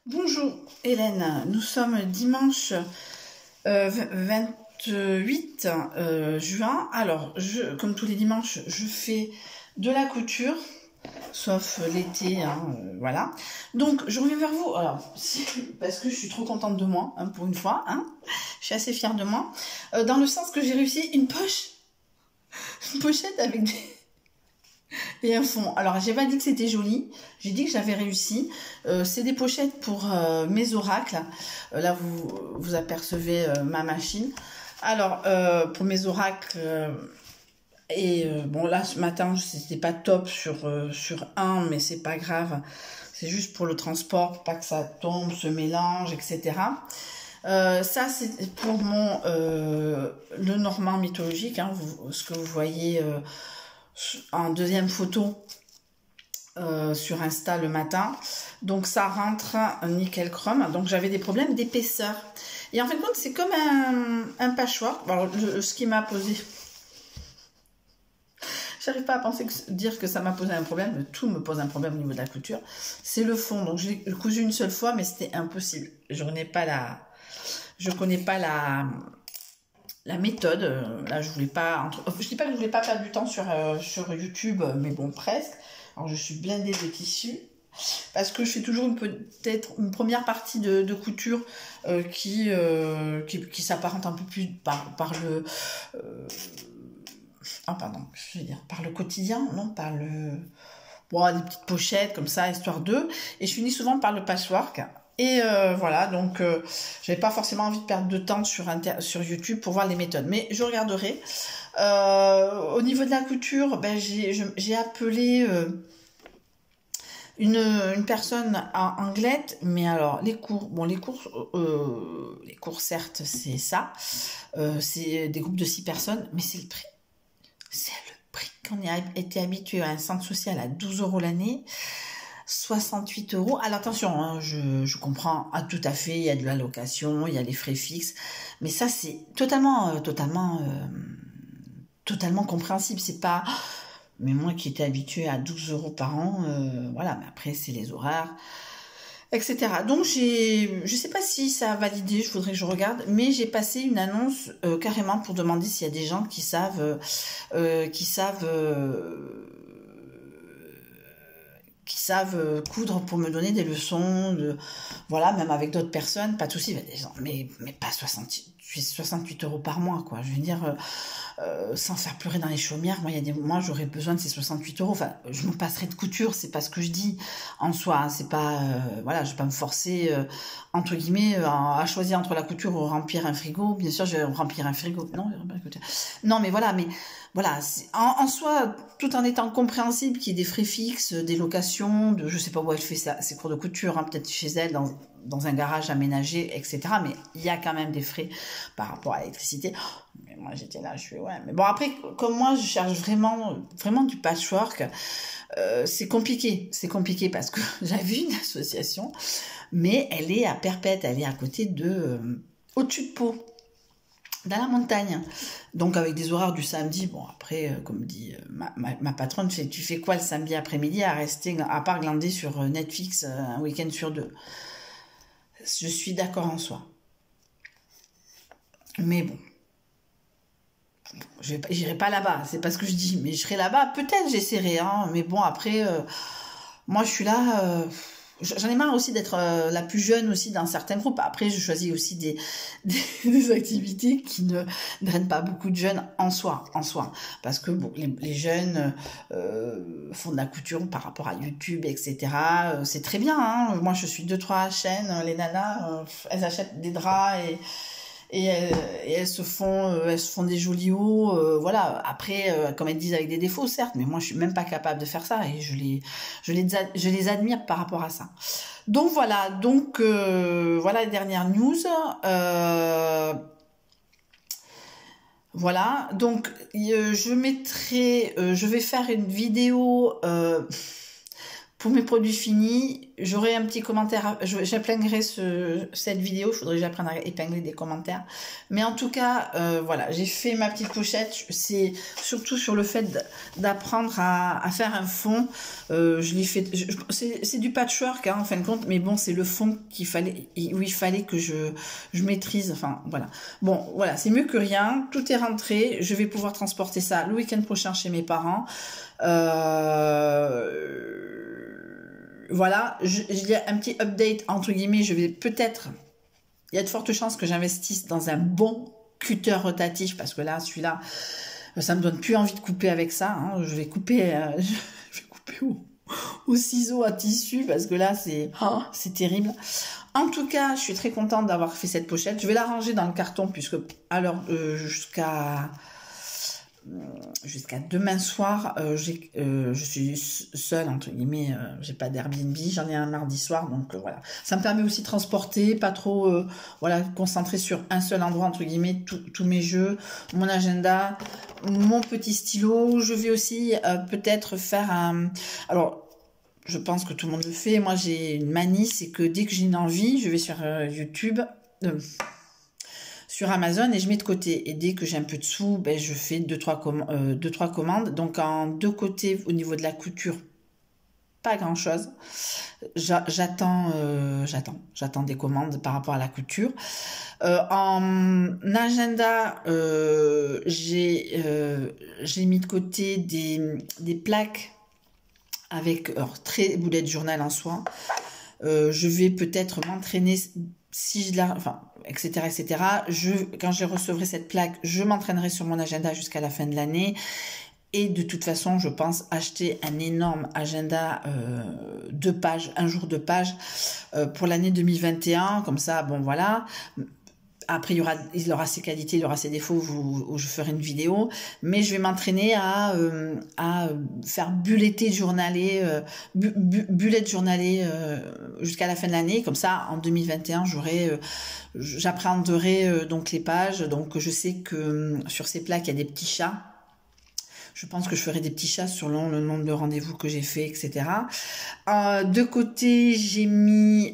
Bonjour Hélène, nous sommes dimanche 28 juin. Alors, comme tous les dimanches, je fais de la couture, sauf l'été, hein, voilà. Donc, je reviens vers vous, alors, parce que je suis trop contente de moi, hein, pour une fois, hein. Je suis assez fière de moi, dans le sens que j'ai réussi une pochette avec et un fond. Alors, j'ai pas dit que c'était joli, j'ai dit que j'avais réussi. C'est des pochettes pour mes oracles. Là, vous apercevez ma machine. Alors, pour mes oracles, bon, là, ce matin, c'était pas top sur un, mais c'est pas grave. C'est juste pour le transport, pour pas que ça tombe, se mélange, etc. Ça, c'est pour le Normand mythologique, hein, ce que vous voyez en deuxième photo sur Insta le matin. Donc ça rentre nickel chrome. Donc j'avais des problèmes d'épaisseur. Et en fin de compte, c'est comme un patchwork. Alors, ce qui m'a posé... J'arrive pas à dire que ça m'a posé un problème. Tout me pose un problème au niveau de la couture. C'est le fond. Donc je l'ai cousu une seule fois, mais c'était impossible. Je connais pas la méthode. Là, je voulais pas... Je dis pas que je voulais pas perdre du temps sur YouTube, mais bon, presque. Alors, je suis blindée de tissu. Parce que je fais toujours peut-être une première partie de couture qui s'apparente un peu plus par le... je veux dire, par le quotidien, non, par le... Bon, des petites pochettes comme ça, histoire d'eux. Et je finis souvent par le patchwork. Et voilà, donc j'avais pas forcément envie de perdre de temps sur YouTube pour voir les méthodes, mais je regarderai. Au niveau de la couture, ben, j'ai appelé une personne à Anglette, mais alors les cours certes c'est ça, c'est des groupes de 6 personnes, mais c'est le prix. C'est le prix qu'on a été habitué à un centre social à 12 € l'année. 68 €. Alors attention, hein, je comprends tout à fait, il y a de la location, il y a les frais fixes, mais ça c'est totalement compréhensible. C'est pas, mais moi qui étais habituée à 12 € par an, voilà, mais après c'est les horaires, etc. Donc je sais pas si ça a validé, il faudrait que je regarde, mais j'ai passé une annonce carrément pour demander s'il y a des gens qui savent coudre pour me donner des leçons, voilà, même avec d'autres personnes, pas de souci, mais pas 68 € par mois, quoi. Je veux dire, sans faire pleurer dans les chaumières, moi, il y a des mois, j'aurais besoin de ces 68 €. Enfin, je me passerai de couture, c'est pas ce que je dis en soi, hein, c'est pas, voilà, je vais pas me forcer, entre guillemets, à choisir entre la couture ou remplir un frigo. Bien sûr, je vais remplir un frigo. Non, mais voilà, en soi, tout en étant compréhensible qu'il y ait des frais fixes, des locations, je sais pas où elle fait ses cours de couture, hein, peut-être chez elle, dans un garage aménagé, etc. Mais il y a quand même des frais par rapport à l'électricité. Mais moi, j'étais là, je fais ouais. Mais bon, après, comme moi, je cherche vraiment du patchwork, c'est compliqué. C'est compliqué parce que j'avais une association, mais elle est à Perpète, elle est à côté au-dessus de Pau, dans la montagne, donc avec des horaires du samedi. Bon, après, comme dit ma patronne, tu fais quoi le samedi après-midi à rester, à part glander sur Netflix un week-end sur 2? Je suis d'accord en soi, mais bon, j'irai pas là-bas, c'est pas ce que je dis, mais je serai là-bas, peut-être j'essaierai, hein, mais bon, après, moi je suis là, j'en ai marre aussi d'être la plus jeune aussi dans certains groupes. Après, je choisis aussi des activités qui ne drainent pas beaucoup de jeunes en soi. Parce que bon, les jeunes font de la couture par rapport à YouTube, etc. C'est très bien, hein. Moi, je suis 2-3 chaînes, les nanas, elles achètent des draps et elles se font des jolis hauts, voilà. Après, comme elles disent, avec des défauts, certes, mais moi je suis même pas capable de faire ça et je les admire par rapport à ça. Donc voilà, voilà les dernières news. Voilà, donc je vais faire une vidéo pour mes produits finis. j'aurai un petit commentaire, j'épinglerai cette vidéo, il faudrait que j'apprenne à épingler des commentaires. Mais en tout cas, voilà, j'ai fait ma petite pochette, c'est surtout sur le fait d'apprendre à faire un fond. Je l'ai fait, c'est du patchwork hein, en fin de compte, mais bon, c'est le fond où il fallait que je maîtrise, enfin voilà. Bon, voilà, c'est mieux que rien, tout est rentré, je vais pouvoir transporter ça le week-end prochain chez mes parents. Voilà, il y a un petit update entre guillemets, je vais peut-être, il y a de fortes chances que j'investisse dans un bon cutter rotatif parce que là, celui-là, ça me donne plus envie de couper avec ça, hein. Je vais couper, au ciseau à tissu parce que là, c'est terrible. En tout cas, je suis très contente d'avoir fait cette pochette. Je vais la ranger dans le carton puisque alors jusqu'à demain soir, je suis seule entre guillemets, j'ai pas d'Airbnb, j'en ai un mardi soir, donc voilà. Ça me permet aussi de transporter, pas trop, voilà, concentrer sur un seul endroit entre guillemets, tous mes jeux, mon agenda, mon petit stylo. Je vais aussi peut-être faire alors. Je pense que tout le monde le fait. Moi, j'ai une manie, c'est que dès que j'ai une envie, je vais sur YouTube, sur Amazon et je mets de côté. Et dès que j'ai un peu de sous, ben, je fais deux, trois commandes. Donc, en deux côtés, au niveau de la couture, pas grand-chose. J'attends des commandes par rapport à la couture. En agenda, j'ai mis de côté des plaques avec très bullet journal en soi. Je vais peut-être m'entraîner si je la, enfin, etc., etc. Quand je recevrai cette plaque, je m'entraînerai sur mon agenda jusqu'à la fin de l'année. Et de toute façon, je pense acheter un énorme agenda 2 pages, un jour 2 pages pour l'année 2021. Comme ça, bon voilà. Après, il aura ses qualités, il aura ses défauts où je ferai une vidéo. Mais je vais m'entraîner à faire bullet journalier jusqu'à la fin de l'année. Comme ça, en 2021, j'apprendrai donc les pages. Donc, je sais que sur ces plaques, il y a des petits chats. Je pense que je ferai des petits chats selon le nombre de rendez-vous que j'ai fait, etc. De côté, j'ai mis...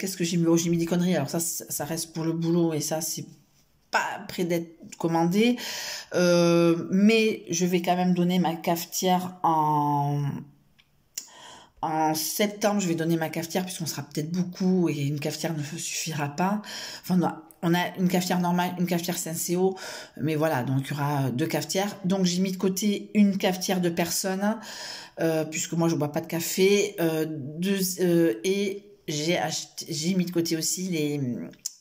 qu'est-ce que j'ai mis? Oh, j'ai mis des conneries. Alors ça reste pour le boulot et ça, c'est pas près d'être commandé. Mais je vais quand même donner ma cafetière en septembre. Je vais donner ma cafetière puisqu'on sera peut-être beaucoup et une cafetière ne suffira pas. Enfin, non. On a une cafetière normale, une cafetière Senseo, mais voilà, donc il y aura 2 cafetières. Donc j'ai mis de côté une cafetière de personnes, puisque moi je bois pas de café, et j'ai mis de côté aussi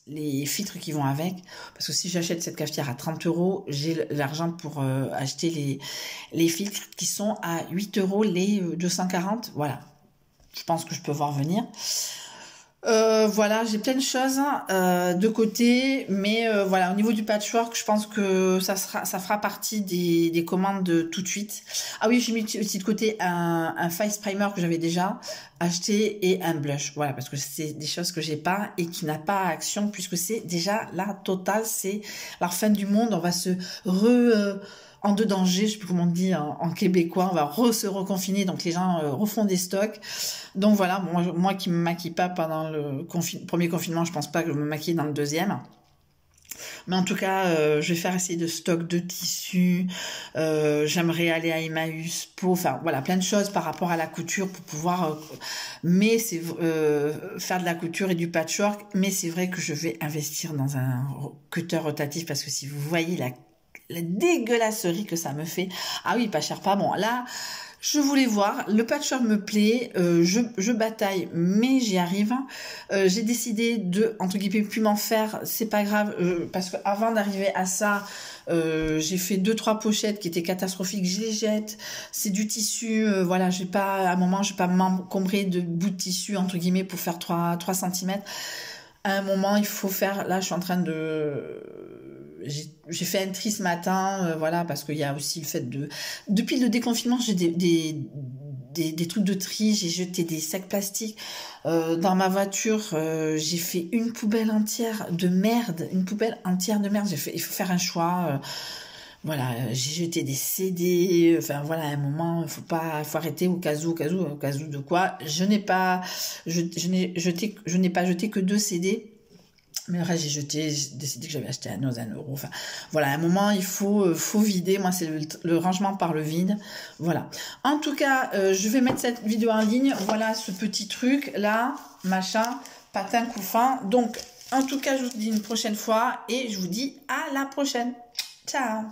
les filtres qui vont avec, parce que si j'achète cette cafetière à 30 €, j'ai l'argent pour acheter les filtres qui sont à 8 € les 240. Voilà, je pense que je peux voir venir. Voilà, j'ai plein de choses de côté, mais voilà, au niveau du patchwork, je pense que ça fera partie des commandes de tout de suite. Ah oui, j'ai mis aussi de côté un face primer que j'avais déjà acheté et un blush. Voilà, parce que c'est des choses que j'ai pas et qui n'a pas action puisque c'est déjà la totale, c'est la fin du monde. On va se en deux dangers, je sais plus comment on dit en québécois, on va se reconfiner, donc les gens refont des stocks. Donc voilà, moi qui me maquille pas pendant le premier confinement, je pense pas que je me maquille dans le deuxième. Mais en tout cas, je vais faire essayer de stock de tissus. J'aimerais aller à Emmaüs enfin voilà, plein de choses par rapport à la couture pour pouvoir. Mais c'est faire de la couture et du patchwork. Mais c'est vrai que je vais investir dans un cutter rotatif parce que si vous voyez la dégueulasserie que ça me fait. Ah oui, pas cher, pas bon. Là, je voulais voir. Le patchwork me plaît. Je bataille, mais j'y arrive. J'ai décidé de, entre guillemets, plus m'en faire. C'est pas grave, parce que avant d'arriver à ça, j'ai fait 2-3 pochettes qui étaient catastrophiques. Je les jette. C'est du tissu. Voilà, à un moment, je vais pas m'encombrer de bouts de tissu, entre guillemets, pour faire 3 cm. À un moment, il faut faire... Là, je suis en train de... J'ai fait un tri ce matin, voilà, parce qu'il y a aussi le fait de... Depuis le déconfinement, j'ai des trucs de tri, j'ai jeté des sacs plastiques. Dans ma voiture, j'ai fait une poubelle entière de merde. Il faut faire un choix. Voilà, j'ai jeté des CD, enfin voilà, à un moment, il faut arrêter au cas où de quoi. Je n'ai pas jeté que 2 CD. Mais le reste, j'ai décidé que j'avais acheté à 1 euro. Enfin, voilà, à un moment, il faut vider. Moi, c'est le rangement par le vide. Voilà. En tout cas, je vais mettre cette vidéo en ligne. Voilà ce petit truc là, machin, patin couffin. Donc, en tout cas, je vous dis une prochaine fois et je vous dis à la prochaine. Ciao!